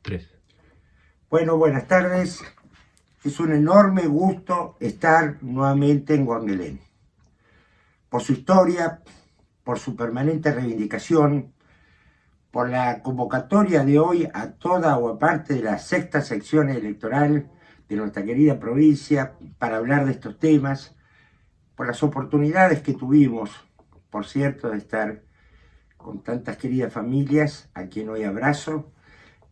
Tres. Bueno, buenas tardes. Es un enorme gusto estar nuevamente en Guanguelén. Por su historia, por su permanente reivindicación, por la convocatoria de hoy a toda o a parte de la sexta sección electoral de nuestra querida provincia para hablar de estos temas, por las oportunidades que tuvimos, por cierto, de estar con tantas queridas familias, a quien hoy abrazo,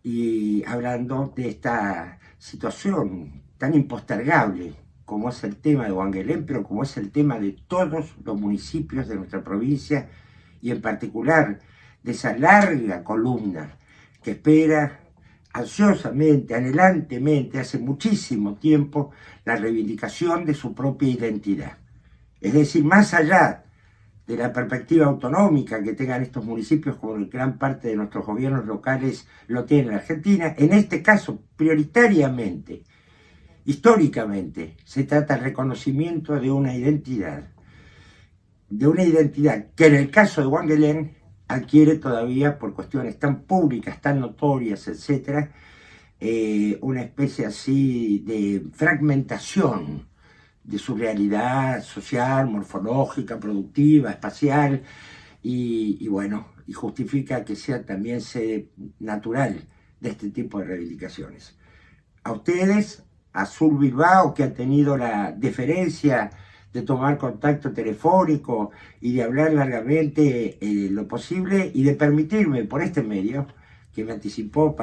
y hablando de esta situación tan impostergable como es el tema de Guanguelén, pero como es el tema de todos los municipios de nuestra provincia y en particular de esa larga columna que espera ansiosamente, anhelantemente, hace muchísimo tiempo, la reivindicación de su propia identidad. Es decir, más allá de la perspectiva autonómica que tengan estos municipios, como en gran parte de nuestros gobiernos locales lo tienen en Argentina, en este caso, prioritariamente, históricamente, se trata del reconocimiento de una identidad que en el caso de Guanguelén adquiere todavía, por cuestiones tan públicas, tan notorias, etcétera, una especie así de fragmentación de su realidad social, morfológica, productiva, espacial, y bueno, y justifica que sea también sede natural de este tipo de reivindicaciones. A ustedes, a Sur Bilbao, que han tenido la deferencia de tomar contacto telefónico y de hablar largamente lo posible y de permitirme por este medio, que me anticipó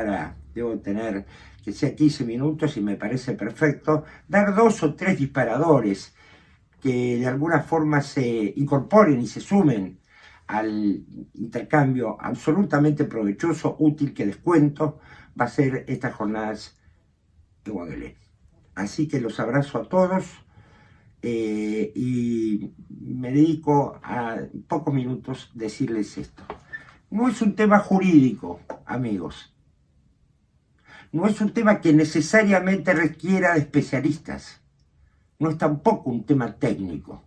debo tener que sea 15 minutos y me parece perfecto, dar 2 o 3 disparadores que de alguna forma se incorporen y se sumen al intercambio absolutamente provechoso, útil, que descuento va a ser estas jornadas de Guanguelén. Así que los abrazo a todos y me dedico a pocos minutos decirles esto. No es un tema jurídico, amigos. No es un tema que necesariamente requiera de especialistas. No es tampoco un tema técnico.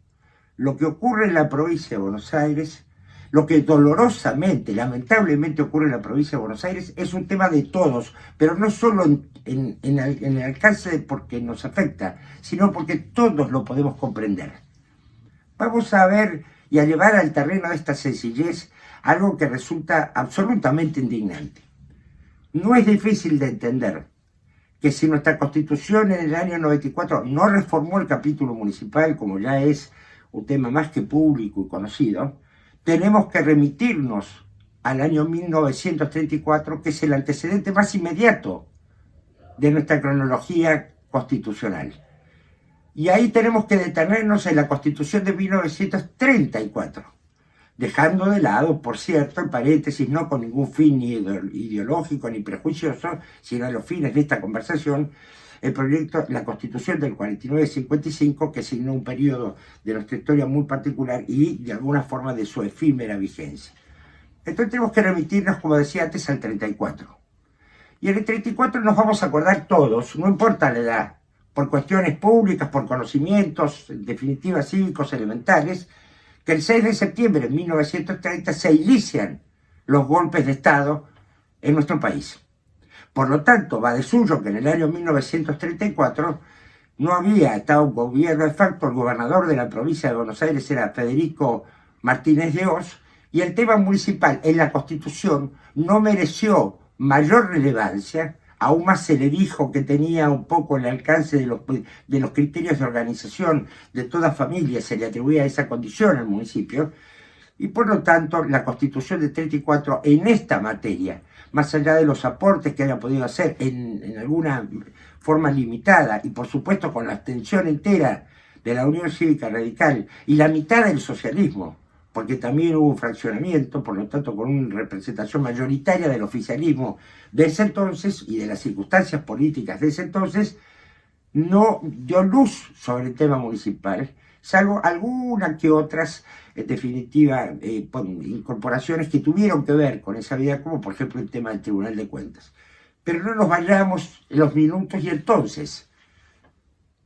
Lo que ocurre en la provincia de Buenos Aires, lo que dolorosamente, lamentablemente ocurre en la provincia de Buenos Aires, es un tema de todos, pero no solo en el alcance porque nos afecta, sino porque todos lo podemos comprender. Vamos a ver y a llevar al terreno de esta sencillez algo que resulta absolutamente indignante. No es difícil de entender que si nuestra Constitución en el año 94 no reformó el capítulo municipal, como ya es un tema más que público y conocido, tenemos que remitirnos al año 1934, que es el antecedente más inmediato de nuestra cronología constitucional. Y ahí tenemos que detenernos en la Constitución de 1934, dejando de lado, por cierto, en paréntesis, no con ningún fin ni ideológico ni prejuicioso, sino a los fines de esta conversación, el proyecto, la Constitución del 49-55, que signó un periodo de nuestra historia muy particular y de alguna forma de su efímera vigencia. Entonces tenemos que remitirnos, como decía antes, al 34. Y en el 34 nos vamos a acordar todos, no importa la edad, por cuestiones públicas, por conocimientos, en definitiva cívicos elementales, que el 6 de septiembre de 1930 se inician los golpes de Estado en nuestro país. Por lo tanto, va de suyo que en el año 1934 no había estado un gobierno de facto, el gobernador de la provincia de Buenos Aires era Federico Martínez de Oz, y el tema municipal en la Constitución no mereció mayor relevancia. Aún más se le dijo que tenía un poco el alcance de los criterios de organización de toda familia, se le atribuía esa condición al municipio, y por lo tanto la Constitución de 34 en esta materia, más allá de los aportes que haya podido hacer en alguna forma limitada, y por supuesto con la abstención entera de la Unión Cívica Radical y la mitad del socialismo, porque también hubo un fraccionamiento, por lo tanto con una representación mayoritaria del oficialismo de ese entonces y de las circunstancias políticas de ese entonces, no dio luz sobre el tema municipal, salvo algunas que otras, en definitiva, incorporaciones que tuvieron que ver con esa vida, como por ejemplo el tema del Tribunal de Cuentas. Pero no nos vayamos en los minutos y entonces.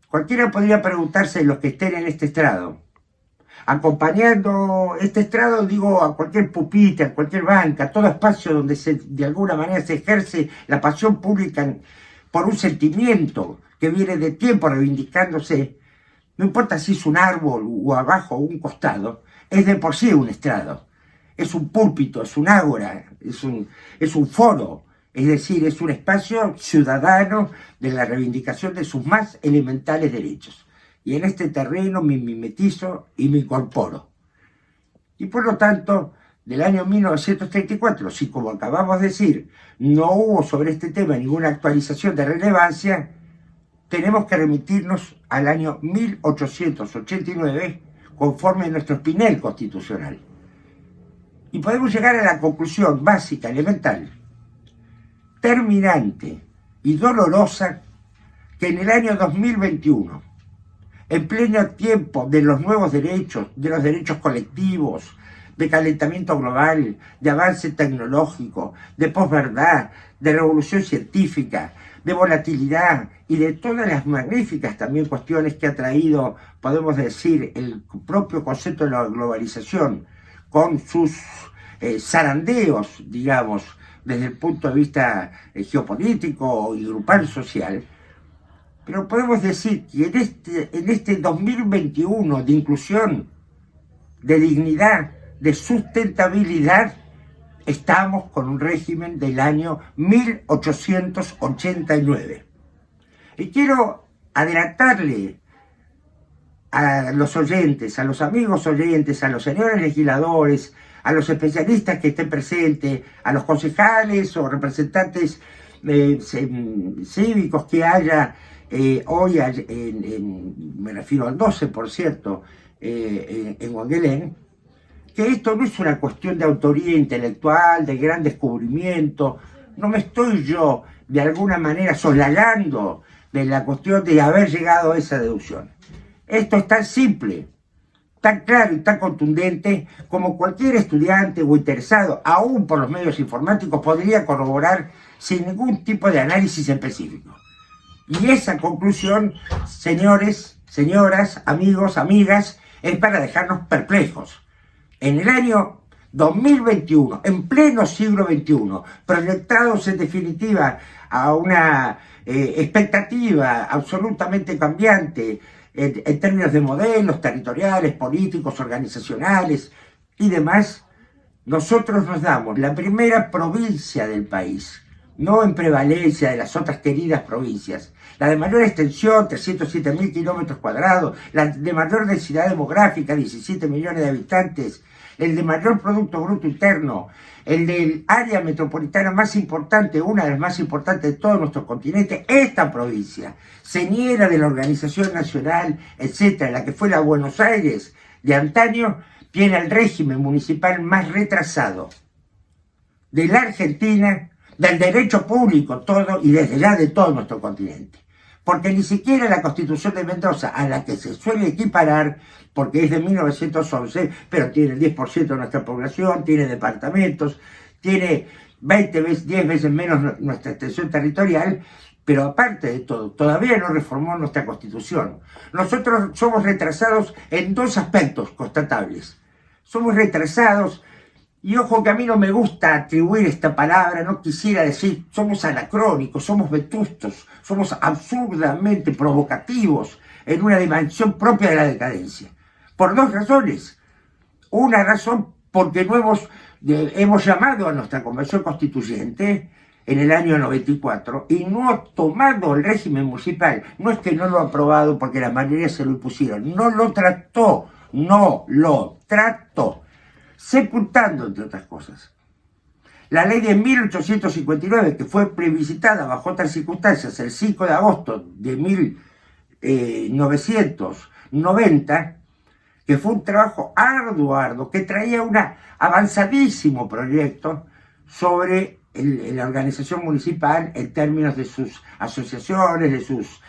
Cualquiera podría preguntarse, los que estén en este estrado, Acompañando este estrado, digo, a cualquier pupitre, a cualquier banca, a todo espacio donde de alguna manera se ejerce la pasión pública por un sentimiento que viene de tiempo reivindicándose, no importa si es un árbol o abajo o un costado, es de por sí un estrado, es un púlpito, es un ágora, es un foro, es decir, es un espacio ciudadano de la reivindicación de sus más elementales derechos. Y en este terreno me mimetizo y me incorporo. Y por lo tanto, del año 1934, si como acabamos de decir, no hubo sobre este tema ninguna actualización de relevancia, tenemos que remitirnos al año 1889, conforme a nuestro Pinel constitucional. Y podemos llegar a la conclusión básica, elemental, terminante y dolorosa, que en el año 2021, en pleno tiempo de los nuevos derechos, de los derechos colectivos, de calentamiento global, de avance tecnológico, de posverdad, de revolución científica, de volatilidad y de todas las magníficas también cuestiones que ha traído, podemos decir, el propio concepto de la globalización, con sus zarandeos, digamos, desde el punto de vista geopolítico y grupal social. Pero podemos decir que en este 2021 de inclusión, de dignidad, de sustentabilidad, estamos con un régimen del año 1889. Y quiero adelantarle a los oyentes, a los amigos oyentes, a los señores legisladores, a los especialistas que estén presentes, a los concejales o representantes cívicos que haya hoy, me refiero al 12, por cierto, en Huanguelén, que esto no es una cuestión de autoría intelectual, de gran descubrimiento. No me estoy yo de alguna manera soslayando de la cuestión de haber llegado a esa deducción. Esto es tan simple, tan claro y tan contundente como cualquier estudiante o interesado, aún por los medios informáticos, podría corroborar sin ningún tipo de análisis específico. Y esa conclusión, señores, señoras, amigos, amigas, es para dejarnos perplejos. En el año 2021, en pleno siglo XXI, proyectados en definitiva a una expectativa absolutamente cambiante en términos de modelos territoriales, políticos, organizacionales y demás, nosotros nos damos la primera provincia del país, no en prevalencia de las otras queridas provincias, la de mayor extensión, 307.000 kilómetros cuadrados, la de mayor densidad demográfica, 17 millones de habitantes, el de mayor Producto Bruto Interno, el del área metropolitana más importante, una de las más importantes de todo nuestro continente, esta provincia, señera de la organización nacional, etcétera, la que fue la Buenos Aires de antaño, tiene el régimen municipal más retrasado de la Argentina, del derecho público todo y desde ya de todo nuestro continente. Porque ni siquiera la Constitución de Mendoza, a la que se suele equiparar, porque es de 1911, pero tiene el 10% de nuestra población, tiene departamentos, tiene 10 veces menos nuestra extensión territorial, pero aparte de todo, todavía no reformó nuestra Constitución. Nosotros somos retrasados en dos aspectos constatables. Somos retrasados. Y ojo que a mí no me gusta atribuir esta palabra, no quisiera decir somos anacrónicos, somos vetustos, somos absurdamente provocativos en una dimensión propia de la decadencia. Por dos razones. Una razón porque no hemos llamado a nuestra convención constituyente en el año 94 y no ha tomado el régimen municipal. No es que no lo ha aprobado porque la mayoría se lo impusieron, no lo trató, sepultando, entre otras cosas, la ley de 1859, que fue plebiscitada bajo otras circunstancias el 5 de agosto de 1990, que fue un trabajo arduo, que traía un avanzadísimo proyecto sobre la organización municipal en términos de sus asociaciones, de sus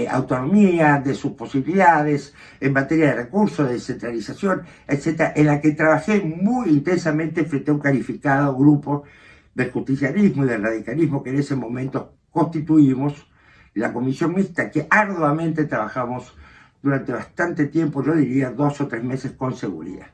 autonomía, de sus posibilidades en materia de recursos, de descentralización, etcétera, en la que trabajé muy intensamente frente a un calificado grupo del justicialismo y del radicalismo que en ese momento constituimos la comisión mixta, que arduamente trabajamos durante bastante tiempo, yo diría 2 o 3 meses con seguridad.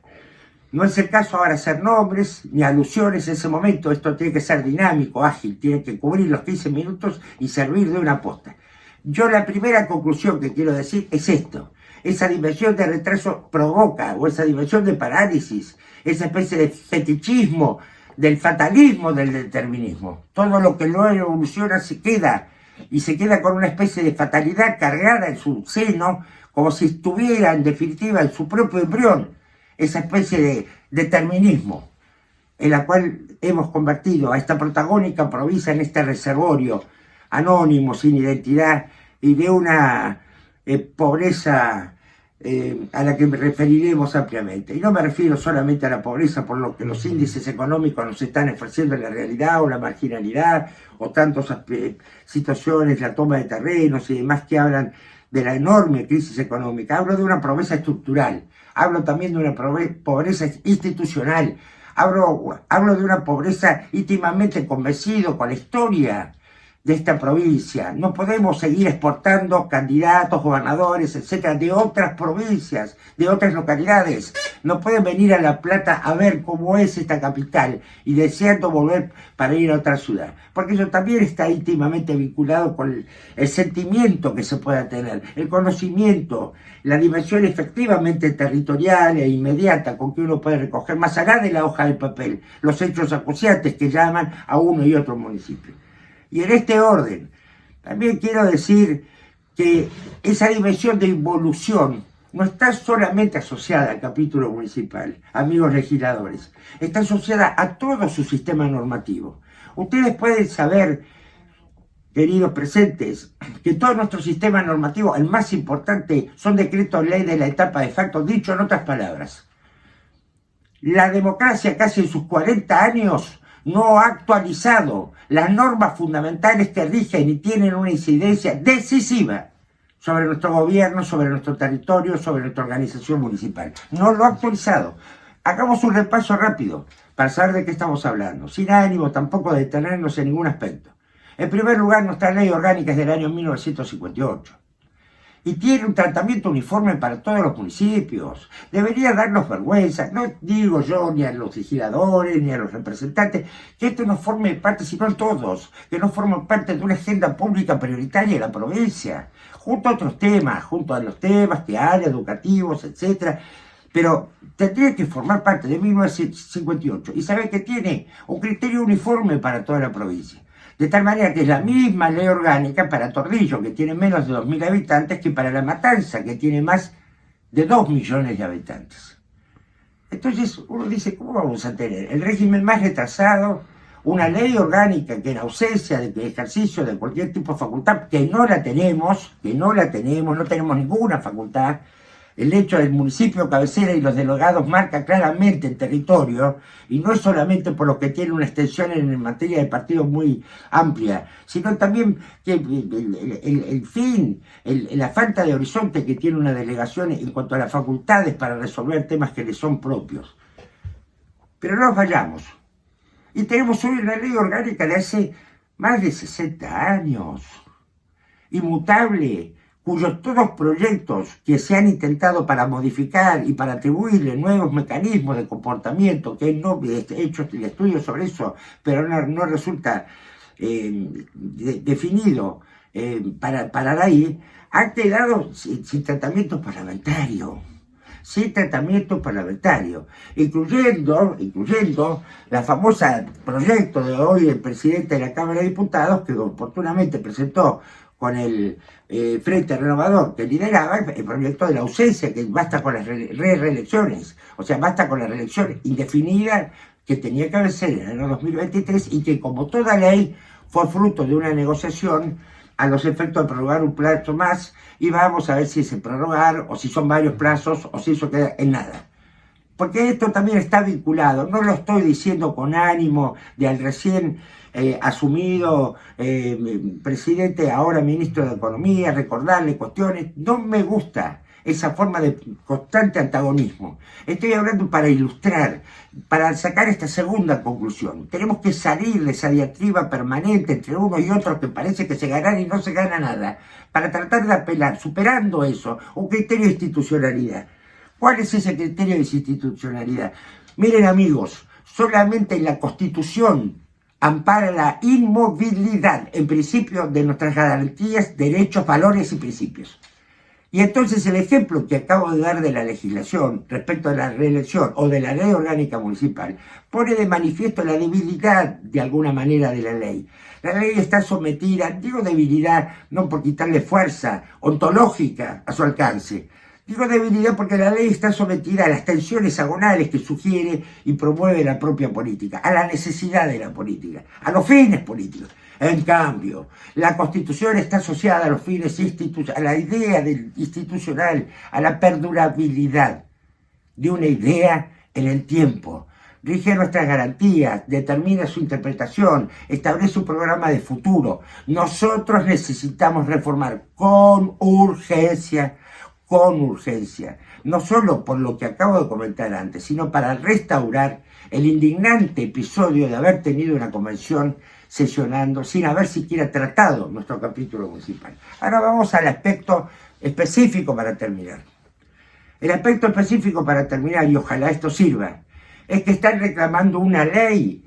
No es el caso ahora hacer nombres ni alusiones en ese momento, esto tiene que ser dinámico, ágil, tiene que cubrir los 15 minutos y servir de una posta. Yo la primera conclusión que quiero decir es esto: esa dimensión de retraso provoca, o esa dimensión de parálisis, esa especie de fetichismo, del fatalismo del determinismo. Todo lo que no evoluciona se queda, y se queda con una especie de fatalidad cargada en su seno, como si estuviera en definitiva en su propio embrión, esa especie de determinismo en la cual hemos convertido a esta protagónica provincia en este reservorio anónimo, sin identidad, y de una pobreza a la que me referiremos ampliamente. Y no me refiero solamente a la pobreza por lo que los índices económicos nos están ofreciendo en la realidad, o la marginalidad, o tantas situaciones, la toma de terrenos y demás que hablan de la enorme crisis económica. Hablo de una pobreza estructural, hablo también de una pobreza institucional, hablo de una pobreza íntimamente convencido con la historia de esta provincia. No podemos seguir exportando candidatos, gobernadores, etcétera, de otras provincias, de otras localidades. No pueden venir a La Plata a ver cómo es esta capital y deseando volver para ir a otra ciudad, porque eso también está íntimamente vinculado con el sentimiento que se pueda tener, el conocimiento, la dimensión efectivamente territorial e inmediata con que uno puede recoger, más allá de la hoja de papel, los hechos acuciantes que llaman a uno y otro municipio. Y en este orden, también quiero decir que esa dimensión de involución no está solamente asociada al capítulo municipal, amigos legisladores, está asociada a todo su sistema normativo. Ustedes pueden saber, queridos presentes, que todo nuestro sistema normativo, el más importante, son decretos ley de la etapa de facto, dicho en otras palabras. La democracia, casi en sus 40 años, no ha actualizado las normas fundamentales que rigen y tienen una incidencia decisiva sobre nuestro gobierno, sobre nuestro territorio, sobre nuestra organización municipal. No lo ha actualizado. Hagamos un repaso rápido para saber de qué estamos hablando, sin ánimo tampoco de detenernos en ningún aspecto. En primer lugar, nuestra ley orgánica es del año 1958. Y tiene un tratamiento uniforme para todos los municipios. Debería darnos vergüenza, no digo yo ni a los legisladores ni a los representantes, que esto no forme parte, sino todos, que no formen parte de una agenda pública prioritaria de la provincia, junto a otros temas, junto a los temas que hay, educativos, etcétera. Pero tendría que formar parte de 1958 y saber que tiene un criterio uniforme para toda la provincia. De tal manera que es la misma ley orgánica para Torrillo, que tiene menos de 2.000 habitantes, que para La Matanza, que tiene más de 2 millones de habitantes. Entonces uno dice, ¿cómo vamos a tener el régimen más retrasado, una ley orgánica que en ausencia de ejercicio de cualquier tipo de facultad, que no tenemos, no tenemos ninguna facultad? El hecho del municipio cabecera y los delegados marca claramente el territorio, y no es solamente por lo que tiene una extensión en materia de partidos muy amplia, sino también que el fin, la falta de horizonte que tiene una delegación en cuanto a las facultades para resolver temas que le son propios. Pero no nos vayamos. Y tenemos hoy una ley orgánica de hace más de 60 años, inmutable, cuyos todos proyectos que se han intentado para modificar y para atribuirle nuevos mecanismos de comportamiento, que no he hecho el estudio sobre eso, pero no resulta definido para ahí, han quedado sin tratamiento parlamentario. Sin tratamiento parlamentario, incluyendo la famosa proyecto de hoy el presidente de la Cámara de Diputados, que oportunamente presentó con el Frente Renovador que lideraba, el proyecto de la ausencia, que basta con las reelecciones, o sea, basta con la reelección indefinida que tenía que vencer en el año 2023 y que, como toda ley, fue fruto de una negociación a los efectos de prorrogar un plazo más, y vamos a ver si es el prorrogar, o si son varios plazos, o si eso queda en nada. Porque esto también está vinculado, no lo estoy diciendo con ánimo de al recién asumido presidente, ahora ministro de Economía, recordarle cuestiones, no me gusta esa forma de constante antagonismo. Estoy hablando para ilustrar, para sacar esta segunda conclusión. Tenemos que salir de esa diatriba permanente entre uno y otro que parece que se gana y no se gana nada, para tratar de apelar, superando eso, un criterio de institucionalidad. ¿Cuál es ese criterio de institucionalidad? Miren, amigos, solamente en la Constitución ampara la inmovilidad, en principio, de nuestras garantías, derechos, valores y principios. Y entonces el ejemplo que acabo de dar de la legislación respecto a la reelección o de la ley orgánica municipal pone de manifiesto la debilidad de alguna manera de la ley. La ley está sometida, digo debilidad no por quitarle fuerza ontológica a su alcance, digo debilidad porque la ley está sometida a las tensiones agonales que sugiere y promueve la propia política, a la necesidad de la política, a los fines políticos. En cambio, la Constitución está asociada a los fines a la idea institucional, a la perdurabilidad de una idea en el tiempo. Rige nuestras garantías, determina su interpretación, establece un programa de futuro. Nosotros necesitamos reformar con urgencia, no solo por lo que acabo de comentar antes, sino para restaurar el indignante episodio de haber tenido una convención sesionando sin haber siquiera tratado nuestro capítulo municipal. Ahora vamos al aspecto específico para terminar. El aspecto específico para terminar, y ojalá esto sirva, es que están reclamando una ley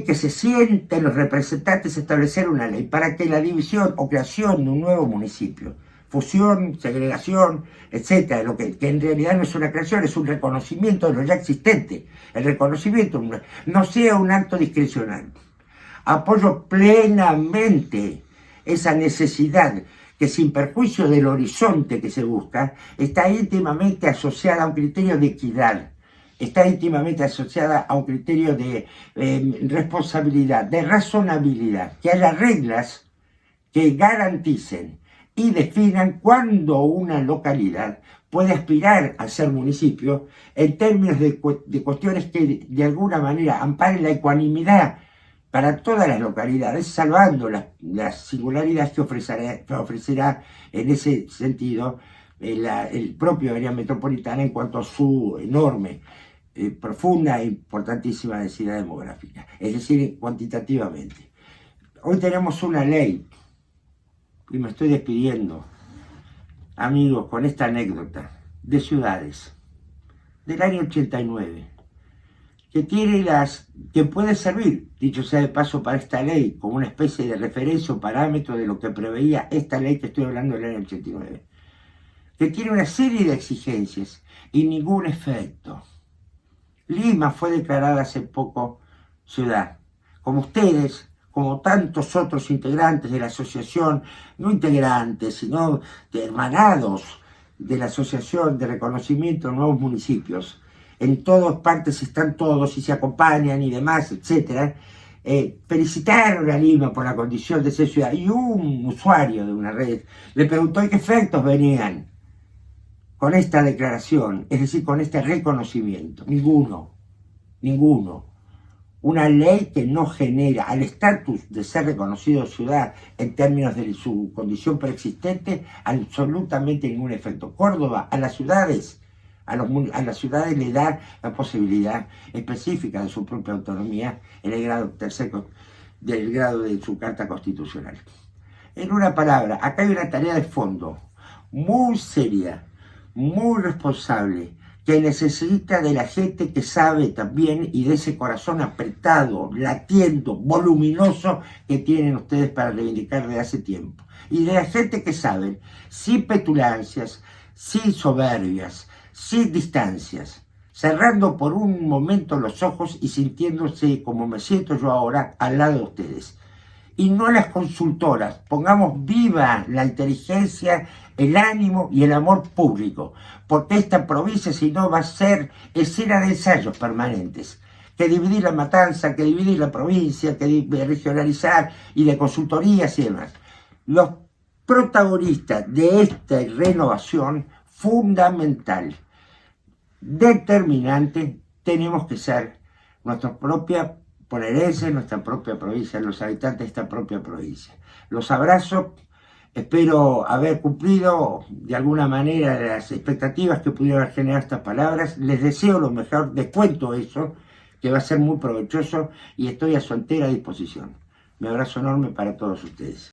que se sienten los representantes a establecer una ley para que la división o creación de un nuevo municipio, fusión, segregación, etcétera, lo que en realidad no es una creación, es un reconocimiento de lo ya existente. El reconocimiento no sea un acto discrecional. Apoyo plenamente esa necesidad que, sin perjuicio del horizonte que se busca, está íntimamente asociada a un criterio de equidad, está íntimamente asociada a un criterio de responsabilidad, de razonabilidad, que haya reglas que garanticen y definan cuándo una localidad puede aspirar a ser municipio en términos de cuestiones que de alguna manera amparen la ecuanimidad para todas las localidades, salvando las singularidades que ofrecerá en ese sentido el propio área metropolitana en cuanto a su enorme, profunda e importantísima densidad demográfica, es decir, cuantitativamente. Hoy tenemos una ley, y me estoy despidiendo, amigos, con esta anécdota de ciudades del año 89, que puede servir, dicho sea de paso, para esta ley como una especie de referencia o parámetro de lo que preveía esta ley que estoy hablando del año 89, que tiene una serie de exigencias y ningún efecto. Lima fue declarada hace poco ciudad. Como ustedes, como tantos otros integrantes de la asociación, no integrantes, sino de hermanados de la Asociación de Reconocimiento de Nuevos Municipios, en todas partes están todos y se acompañan y demás, etc. Felicitaron a Lima por la condición de ser ciudad. Y un usuario de una red le preguntó qué efectos venían con esta declaración, es decir, con este reconocimiento. Ninguno. Una ley que no genera al estatus de ser reconocido ciudad en términos de su condición preexistente absolutamente ningún efecto. Córdoba a las ciudades le da la posibilidad específica de su propia autonomía en el grado tercero del grado de su Carta Constitucional. En una palabra, acá hay una tarea de fondo muy seria, muy responsable, que necesita de la gente que sabe también y de ese corazón apretado, latiendo, voluminoso que tienen ustedes para reivindicar desde hace tiempo. Y de la gente que sabe, sin petulancias, sin soberbias, sin distancias, cerrando por un momento los ojos y sintiéndose como me siento yo ahora al lado de ustedes. Y no las consultoras, pongamos viva la inteligencia, el ánimo y el amor público, porque esta provincia si no va a ser escena de ensayos permanentes, que dividir la matanza, que dividir la provincia, que regionalizar y de consultorías y demás. Los protagonistas de esta renovación fundamental, determinante, tenemos que ser nuestra propia bonaerenses, nuestra propia provincia, los habitantes de esta propia provincia. Los abrazo Espero haber cumplido de alguna manera las expectativas que pudieron generar estas palabras. Les deseo lo mejor, les cuento eso, que va a ser muy provechoso y estoy a su entera disposición. Un abrazo enorme para todos ustedes.